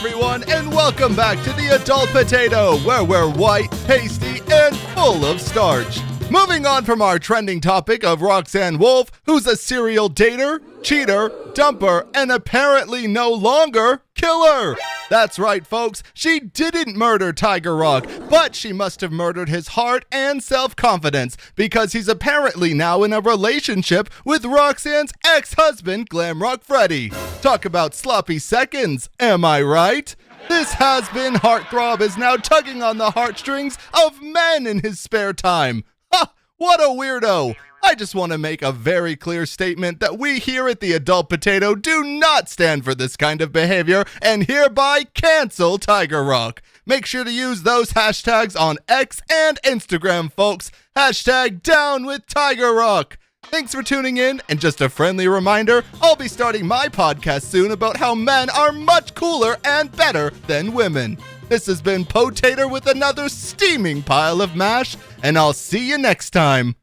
everyone, and welcome back to the Adult Potato, where we're white, pasty, and full of starch. Moving on from our trending topic of Roxanne Wolf, who's a serial dater, cheater, dumper, and apparently no longer killer. That's right, folks. She didn't murder Tiger Rock, but she must have murdered his heart and self-confidence because he's apparently now in a relationship with Roxanne's ex-husband, Glamrock Freddy. Talk about sloppy seconds, am I right? This has-been heartthrob is now tugging on the heartstrings of men in his spare time. Ha! What a weirdo! I just want to make a very clear statement that we here at the Adult Potato do not stand for this kind of behavior and hereby cancel Tiger Rock. Make sure to use those hashtags on X and Instagram, folks. Hashtag down with Tiger Rock. Thanks for tuning in, and just a friendly reminder, I'll be starting my podcast soon about how men are much cooler and better than women. This has been Potater with another steaming pile of mash, and I'll see you next time.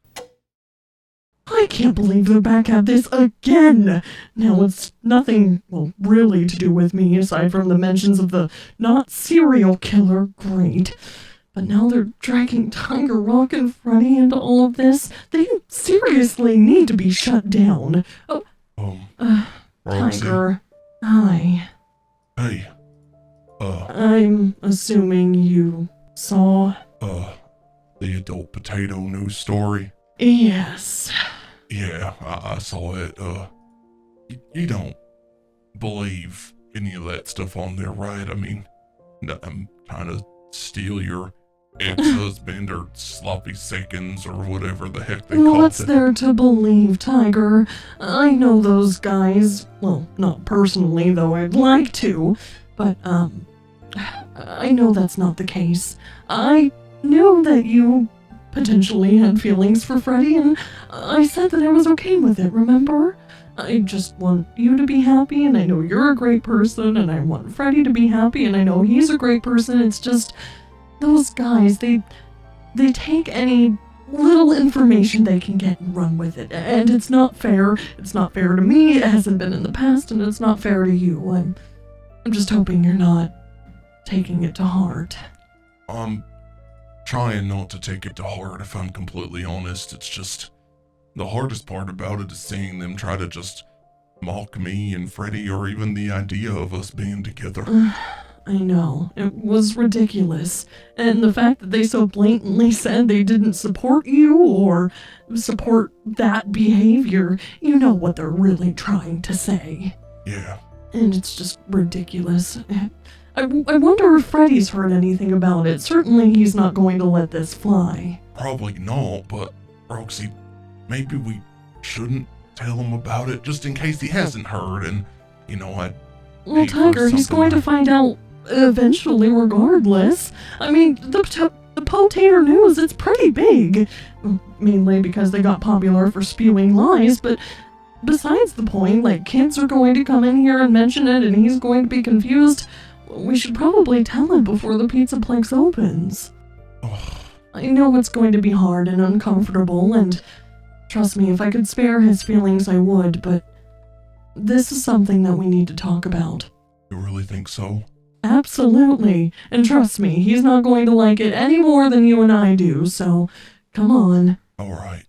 I can't believe they're back at this again. Now it's nothing, well, really to do with me, aside from the mentions of the not serial killer. Great. But now they're dragging Tiger Rock and Freddy into all of this. They seriously need to be shut down. Tiger. Hi. Hey. I'm assuming you saw... the Adult Potato news story? Yes. Yeah, I saw it. You don't believe any of that stuff on there, right? I mean, I'm trying to steal your ex-husband or sloppy seconds or whatever the heck they call it. What's there to believe, Tiger? I know those guys. Well, not personally, though I'd like to. But, I know that's not the case. I knew that you potentially had feelings for Freddy, and I said that I was okay with it, remember? I just want you to be happy, and I know you're a great person, and I want Freddy to be happy, and I know he's a great person. It's just, those guys, they take any little information they can get and run with it, and it's not fair. It's not fair to me, it hasn't been in the past, and it's not fair to you. I'm just hoping you're not taking it to heart. Trying not to take it to heart, if I'm completely honest. It's just, the hardest part about it is seeing them try to just mock me and Freddy, or even the idea of us being together. I know, it was ridiculous. And the fact that they so blatantly said they didn't support you or support that behavior, you know what they're really trying to say. Yeah. And it's just ridiculous. I wonder if Freddy's heard anything about it. Certainly he's not going to let this fly. Probably not, but Roxy, maybe we shouldn't tell him about it, just in case he hasn't heard, and, you know, Well, Tiger, he's going to find out eventually regardless. I mean, the Potato News, it's pretty big. Mainly because they got popular for spewing lies, but besides the point, like, kids are going to come in here and mention it, and he's going to be confused. We should probably tell him before the Pizzaplex opens. I know it's going to be hard and uncomfortable, and trust me, if I could spare his feelings, I would, but this is something that we need to talk about. You really think so? Absolutely. And trust me, he's not going to like it any more than you and I do, so come on. Alright.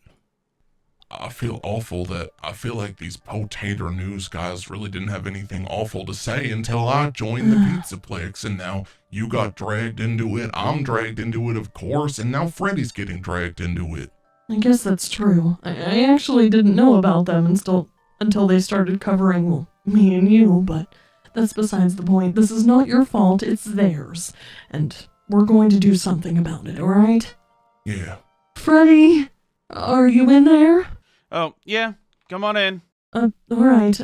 I feel awful that I feel like these Potato News guys really didn't have anything awful to say until I joined the Pizzaplex, and now you got dragged into it, I'm dragged into it, of course, and now Freddy's getting dragged into it. I guess that's true. I actually didn't know about them until they started covering, well, me and you, but that's besides the point. This is not your fault, it's theirs. And we're going to do something about it, alright? Yeah. Freddy, are you in there? Oh, yeah. Come on in. Alright,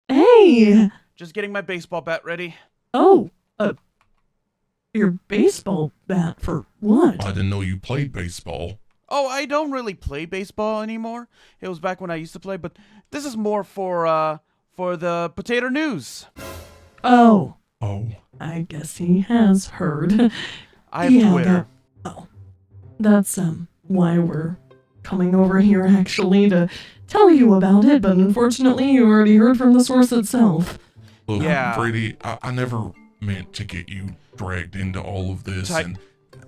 hey! Just getting my baseball bat ready. Oh, your baseball bat for what? I didn't know you played baseball. Oh, I don't really play baseball anymore. It was back when I used to play, but this is more for the Potato News. Oh. Oh. I guess he has heard. I have Twitter. That's, why we're coming over here, actually, to tell you about it, but unfortunately you already heard from the source itself. Look, Yeah. Freddy, I never meant to get you dragged into all of this, Ti- and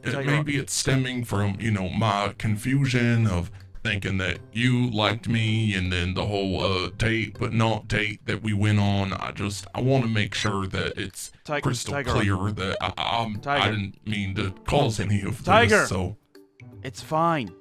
Tiger- maybe it's stemming from, my confusion of thinking that you liked me, and then the whole date but not date that we went on. I want to make sure that it's crystal Tiger. clear that I Tiger. didn't mean to cause any of Tiger. this. So It's fine.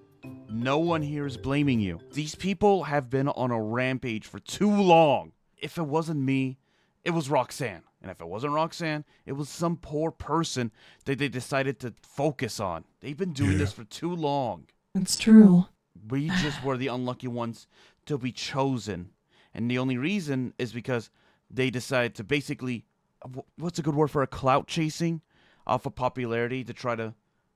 No one here is blaming you. These people have been on a rampage for too long. If it wasn't me, it was Roxanne. And if it wasn't Roxanne, it was some poor person that they decided to focus on. They've been doing this for too long. It's true. We just were the unlucky ones to be chosen. And the only reason is because they decided to basically, what's a good word for a clout chasing off of popularity to try to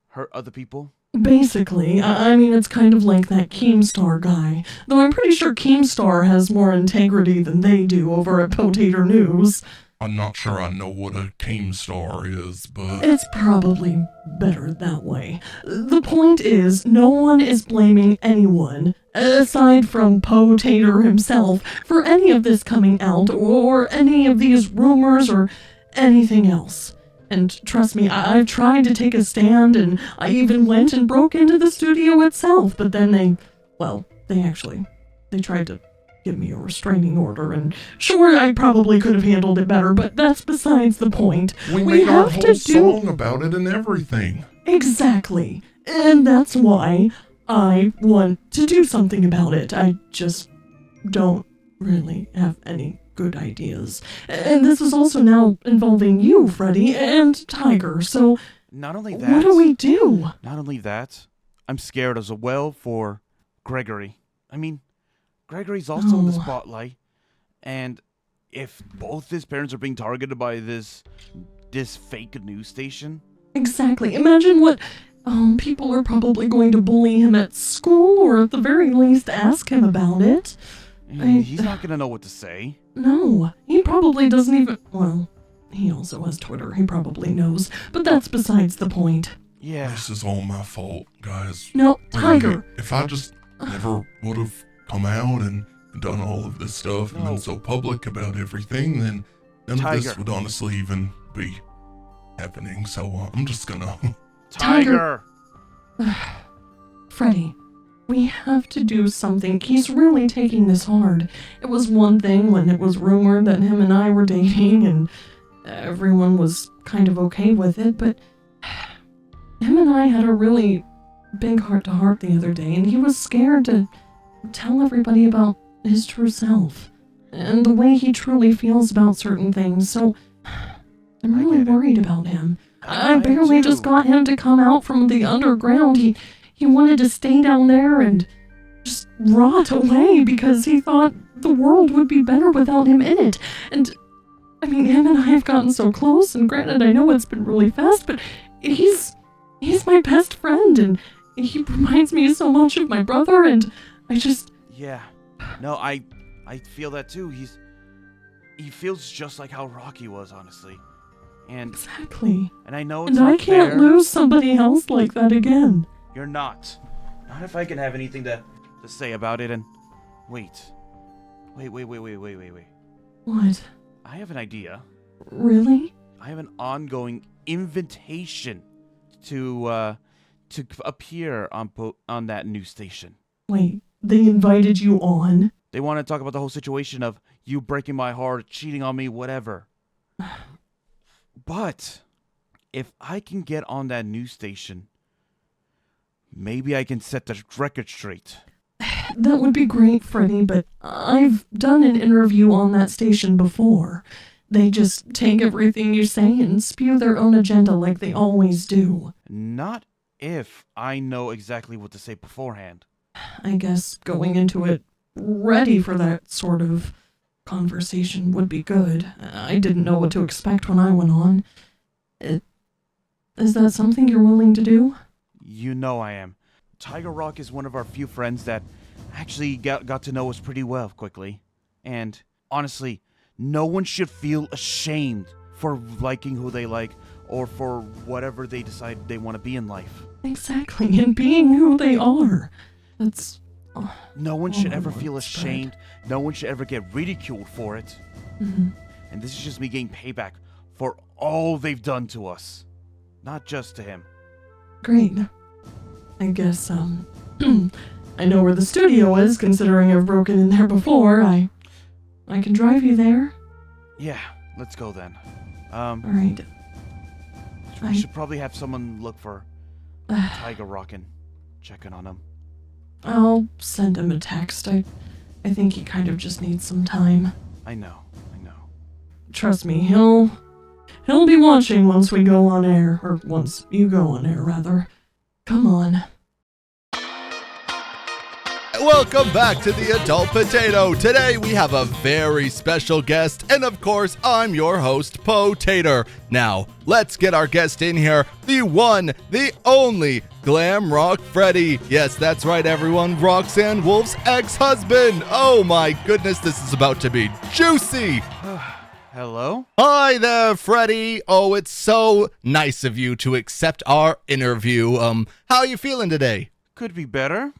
hurt other people? Basically, I mean, it's kind of like that Keemstar guy. Though I'm pretty sure Keemstar has more integrity than they do over at Potato News. I'm not sure I know what a Keemstar is, but It's probably better that way. The point is, no one is blaming anyone, aside from Potato himself, for any of this coming out, or any of these rumors, or anything else. And trust me, I've tried to take a stand, and I even went and broke into the studio itself, but then they tried to give me a restraining order, and sure, I probably could have handled it better, but that's besides the point. we made our whole song about it and everything. Exactly. And that's why I want to do something about it. I just don't really have any good ideas. And this is also now involving you, Freddy, and Tiger, so Not only that. what do we do? Not only that, I'm scared as well for Gregory. I mean, Gregory's also in the Oh. spotlight, and if both his parents are being targeted by this fake news station, Exactly. Imagine what people are probably going to bully him at school, or at the very least ask him about it. he's not gonna know what to say. No, he probably doesn't even... Well, he also has Twitter. He probably knows. But that's besides the point. Yeah. This is all my fault, guys. No, Really, Tiger. if I just never would have come out and done all of this stuff and No. been so public about everything, then none of this Tiger. would honestly even be happening. So I'm just gonna. Tiger. Freddy, we have to do something. He's really taking this hard. It was one thing when it was rumored that him and I were dating, and everyone was kind of okay with it, but him and I had a really big heart-to-heart the other day, and he was scared to tell everybody about his true self and the way he truly feels about certain things, so I'm really get it. worried about him. I I barely too. just got him to come out from the underground. He wanted to stay down there and just rot away because he thought the world would be better without him in it. And, I mean, him and I have gotten so close, and granted, I know it's been really fast, but he's my best friend, and he reminds me so much of my brother, and I just... Yeah. No, I feel that too. He feels just like how Rocky was, honestly. And Exactly. I know it's And I not can't fair. lose somebody else like that again. You're not. Not if I can have anything to say about it. And wait. What? I have an idea. Really? I have an ongoing invitation to appear on that news station. Wait, they invited you on? They want to talk about the whole situation of you breaking my heart, cheating on me, whatever. But if I can get on that news station, maybe I can set the record straight. That would be great, Freddy, but I've done an interview on that station before. They just take everything you say and spew their own agenda like they always do. Not if I know exactly what to say beforehand. I guess going into it ready for that sort of conversation would be good. I didn't know what to expect when I went on. Is that something you're willing to do? You know I am. Tiger Rock is one of our few friends that actually got to know us pretty well quickly. And honestly, no one should feel ashamed for liking who they like or for whatever they decide they want to be in life. Exactly, and being who they are. That's... No one should Oh, ever Lord, feel it's bad. ashamed. No one should ever get ridiculed for it. Mhm. And this is just me getting payback for all they've done to us. Not just to him. Great. I guess, I know where the studio is, considering I've broken in there before. I can drive you there. Yeah, let's go then. Alright. We should probably have someone look for Tiger Rockin', checking on him. I'll send him a text. I think he kind of just needs some time. I know. Trust me, he'll be watching once we go on air, or once you go on air, rather. Come on. Welcome back to the Adult Potato. Today we have a very special guest, and of course, I'm your host, Potater. Now, let's get our guest in here, the one, the only, Glamrock Freddy. Yes, that's right, everyone, Roxanne Wolf's ex-husband. Oh my goodness, this is about to be juicy. Hello? Hi there, Freddy. Oh, it's so nice of you to accept our interview. How are you feeling today? Could be better.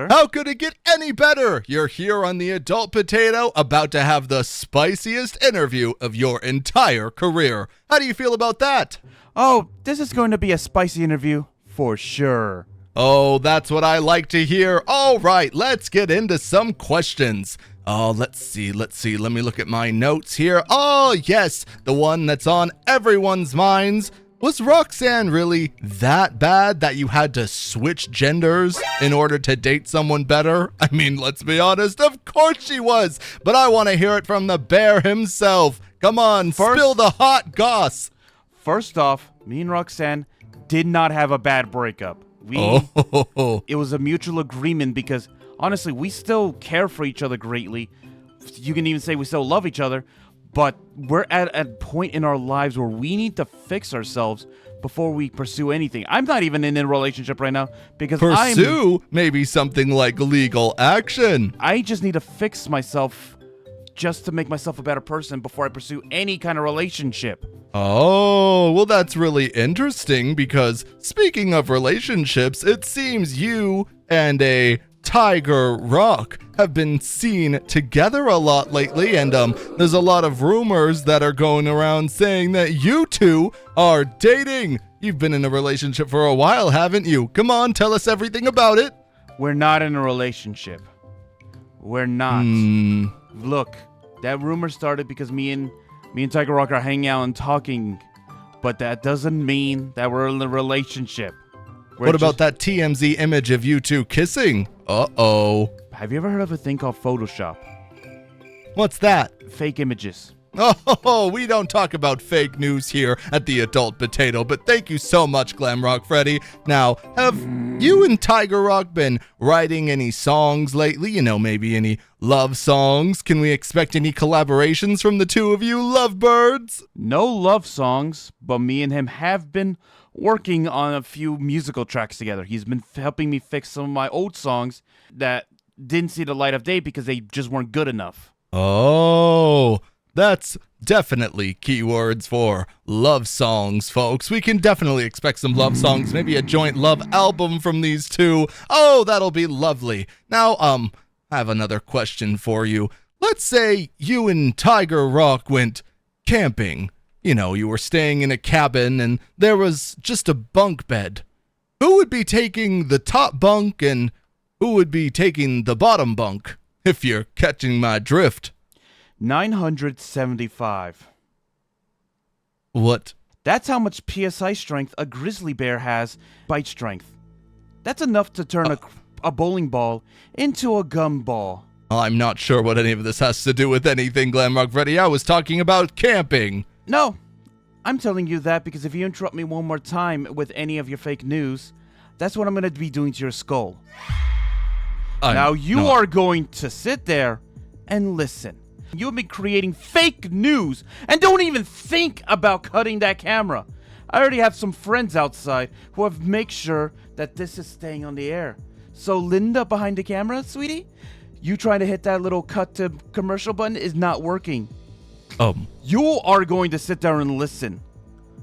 How could it get any better? You're here on the Adult Potato, about to have the spiciest interview of your entire career. How do you feel about that? Oh, this is going to be a spicy interview for sure. Oh, that's what I like to hear. All right, let's get into some questions. Oh, let's see. Let me look at my notes here. Oh, yes, the one that's on everyone's minds. Was Roxanne really that bad that you had to switch genders in order to date someone better? I mean, let's be honest, of course she was. But I want to hear it from the bear himself. Come on, spill the hot goss. First off, me and Roxanne did not have a bad breakup. It was a mutual agreement because, honestly, we still care for each other greatly. You can even say we still love each other. But we're at a point in our lives where we need to fix ourselves before we pursue anything. I'm not even in a relationship right now because maybe something like legal action. I just need to fix myself just to make myself a better person before I pursue any kind of relationship. Oh, well, that's really interesting because speaking of relationships, it seems you and a Tiger Rock have been seen together a lot lately, and there's a lot of rumors that are going around saying that you two are dating. You've been in a relationship for a while, haven't you? Come on, tell us everything about it. We're not in a relationship. We're not. Look, that rumor started because me and Tiger Rock are hanging out and talking, but that doesn't mean that we're in a relationship. What about that TMZ image of you two kissing? Uh-oh. Have you ever heard of a thing called Photoshop? What's that? Fake images. Oh, we don't talk about fake news here at the Adult Potato, but thank you so much, Glamrock Freddy. Now, have you and Tiger Rock been writing any songs lately? You know, maybe any love songs? Can we expect any collaborations from the two of you lovebirds? No love songs, but me and him have been working on a few musical tracks together. He's been helping me fix some of my old songs that didn't see the light of day because they just weren't good enough. Oh, that's definitely keywords for love songs, folks. We can definitely expect some love songs, maybe a joint love album from these two. Oh, that'll be lovely. Now, I have another question for you. Let's say you and Tiger Rock went camping. You know, you were staying in a cabin and there was just a bunk bed. Who would be taking the top bunk and who would be taking the bottom bunk, if you're catching my drift? 975. What? That's how much PSI strength a grizzly bear has, bite strength. That's enough to turn a bowling ball into a gumball. I'm not sure what any of this has to do with anything, Glamrock Freddy. I was talking about camping. No, I'm telling you that because if you interrupt me one more time with any of your fake news, that's what I'm going to be doing to your skull. Now you are going to sit there and listen. You have been creating fake news and don't even think about cutting that camera. I already have some friends outside who have made sure that this is staying on the air. So Linda behind the camera, sweetie, you trying to hit that little cut to commercial button is not working. You are going to sit there and listen.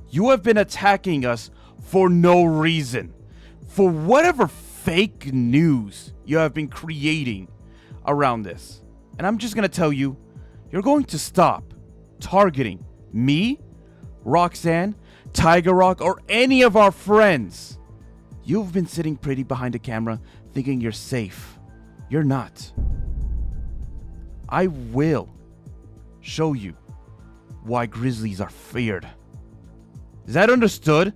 You have been attacking us for no reason. For whatever fake news you have been creating around this. And I'm just going to tell you, you're going to stop targeting me, Roxanne, Tiger Rock, or any of our friends. You've been sitting pretty behind a camera thinking you're safe. You're not. I will show you why grizzlies are feared. Is that understood?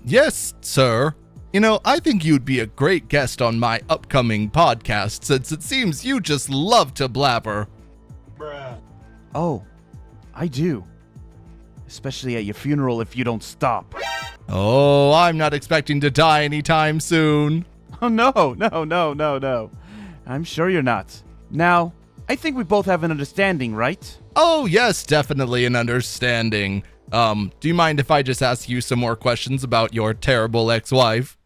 Yes, sir. You know, I think you'd be a great guest on my upcoming podcast since it seems you just love to blabber. Oh, I do. Especially at your funeral if you don't stop. Oh, I'm not expecting to die anytime soon. Oh, no. I'm sure you're not. Now, I think we both have an understanding, right? Oh, yes, definitely an understanding. Do you mind if I just ask you some more questions about your terrible ex-wife?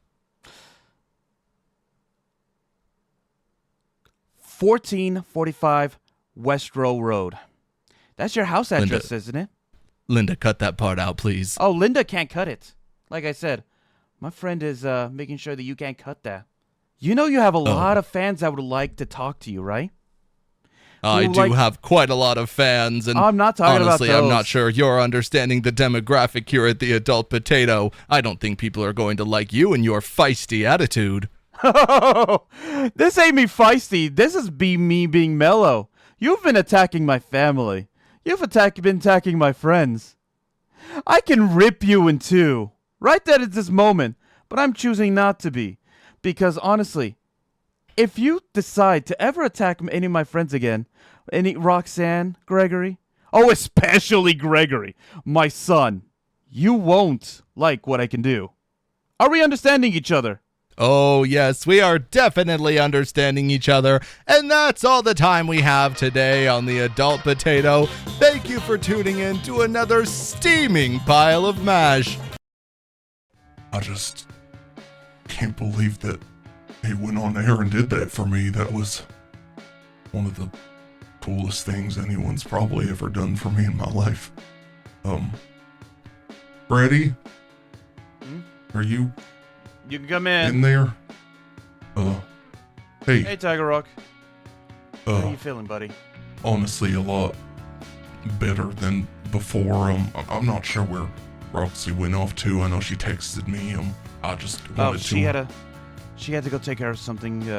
1445 West Row Road. That's your house address, isn't it? Linda, cut that part out, please. Oh, Linda can't cut it. Like I said, my friend is making sure that you can't cut that. You know you have a lot of fans that would like to talk to you, right? I do have quite a lot of fans, and I'm not talking honestly, about those. I'm not sure you're understanding the demographic here at the Adult Potato. I don't think people are going to like you and your feisty attitude. This ain't me feisty. This is me being mellow. You've been attacking my family. You've been attacking my friends. I can rip you in two right there at this moment, but I'm choosing not to be. Because honestly, if you decide to ever attack any of my friends again, any Roxanne, Gregory, oh, especially Gregory, my son, you won't like what I can do. Are we understanding each other? Oh, yes, we are definitely understanding each other, and that's all the time we have today on the Adult Potato. Thank you for tuning in to another steaming pile of mash. I just can't believe that he went on air and did that for me. That was one of the coolest things anyone's probably ever done for me in my life. Freddy? Are you You can come in. in there? Hey, Hey, Tiger Rock. How are you feeling, buddy? honestly, a lot better than before. I'm not sure where Roxy went off to. I know she texted me. I just wanted She had to go take care of something.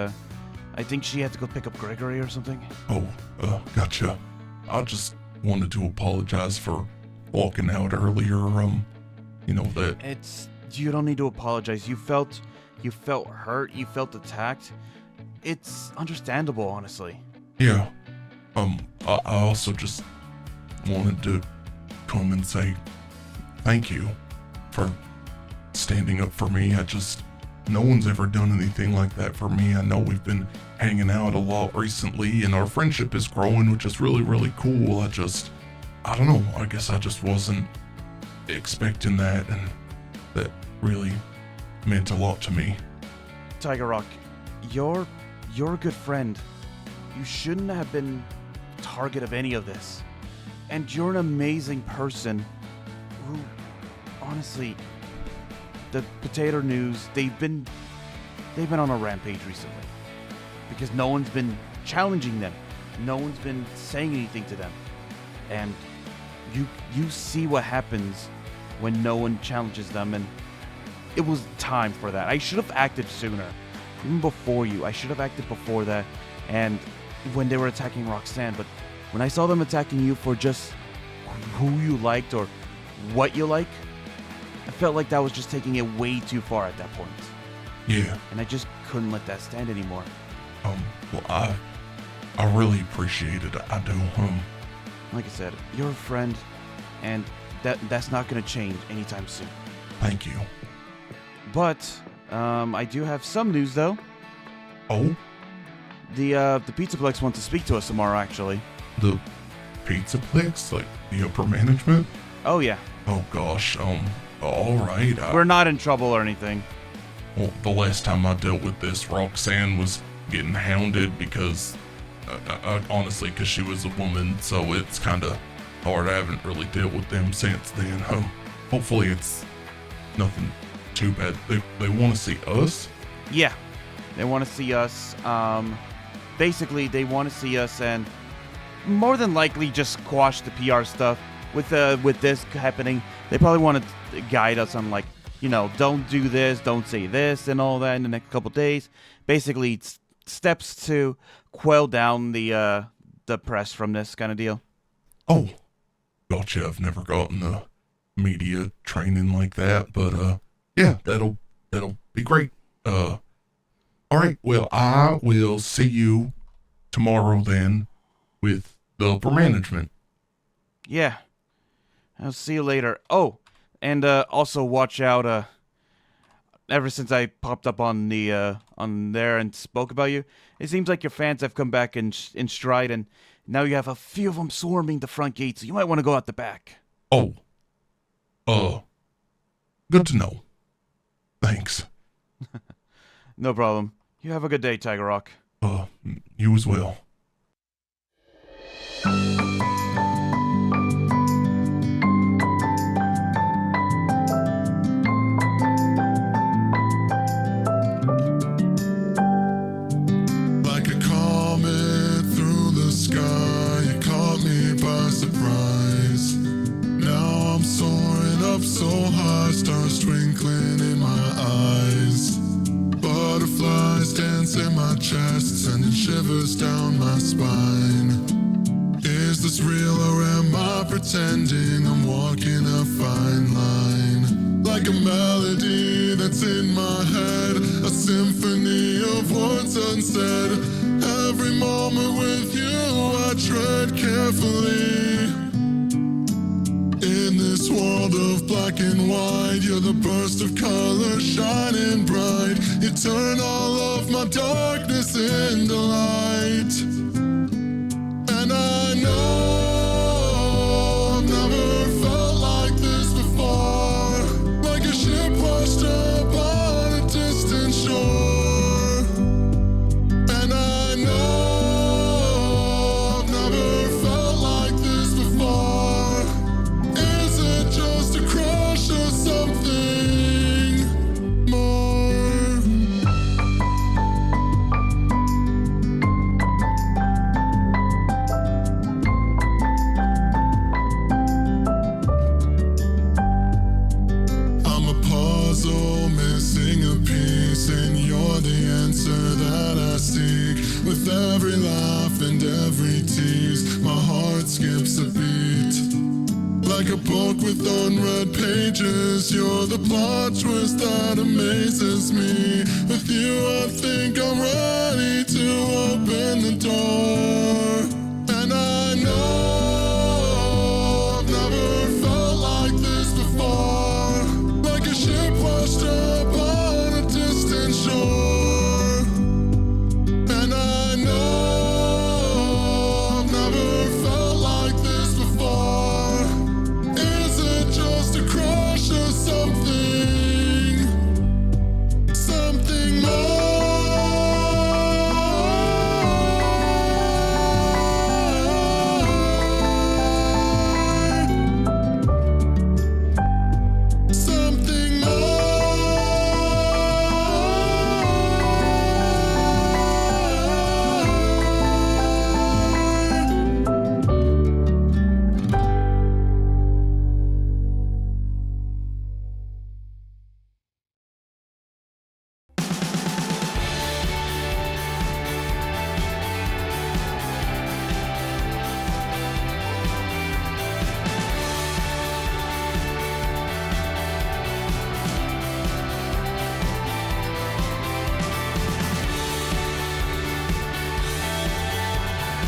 I think she had to go pick up Gregory or something. Gotcha. I just wanted to apologize for walking out earlier. You don't need to apologize. You felt hurt. You felt attacked. It's understandable, honestly. Yeah. I also just wanted to come and say thank you for standing up for me. No one's ever done anything like that for me. I know we've been hanging out a lot recently and our friendship is growing, which is really, really cool. I don't know. I guess I just wasn't expecting that, and that really meant a lot to me. Tiger Rock, you're a good friend. You shouldn't have been the target of any of this. And you're an amazing person who, honestly, the Potato News, they've been on a rampage recently. Because no one's been challenging them. No one's been saying anything to them. And you see what happens when no one challenges them, and it was time for that. I should have acted sooner. Even before you. I should have acted before that. And when they were attacking Roxanne, but when I saw them attacking you for just who you liked or what you like, I felt like that was just taking it way too far at that point. Yeah. And I just couldn't let that stand anymore. Well, I really appreciate it. I do. Like I said, you're a friend, and that's not gonna change anytime soon. Thank you. But I do have some news though. Oh? The Pizzaplex wants to speak to us tomorrow, actually. The Pizzaplex? Like the upper management? Oh yeah. Oh gosh. Alright. We're not in trouble or anything. Well, the last time I dealt with this, Roxanne was getting hounded because, honestly, because she was a woman, so it's kind of hard. I haven't really dealt with them since then. Hopefully it's nothing too bad. They want to see us? Yeah, they want to see us. Basically, they want to see us and more than likely just squash the PR stuff. with this happening, they probably want to guide us on, like, you know, don't do this, don't say this, and all that in the next couple days. Basically, steps to quell down the press from this kind of deal. Oh, gotcha. I've never gotten the media training like that, but yeah, that'll be great. All right. Well, I will see you tomorrow then with the upper management. Yeah, I'll see you later. Oh, and also watch out. Ever since I popped up on the on there and spoke about you, it seems like your fans have come back in stride, and now you have a few of them swarming the front gate. So you might want to go out the back. Oh, good to know. Thanks. No problem. You have a good day, Tiger Rock. You as well. Like a comet through the sky, you caught me by surprise. Now I'm soaring up so high, stars twinkling in my eyes. Butterflies dance in my chest, sending shivers down my spine. Is this real or am I pretending? I'm walking a fine line. Like a melody that's in my head, a symphony of words unsaid. Every moment with you I tread carefully. In this world of black and white, you're the burst of color shining bright. You turn all of my darkness into light. And I know I've never felt like this before, like a ship washed up on a distant shore. And I know I've never felt like this before. Is it just a crush or something more? I'm a puzzle missing a piece, and you're the answer that I seek. With every laugh and every tease, my heart skips a beat. Like a book with unread pages, you're the plot twist that amazes me. With you I think I'm ready to open the door.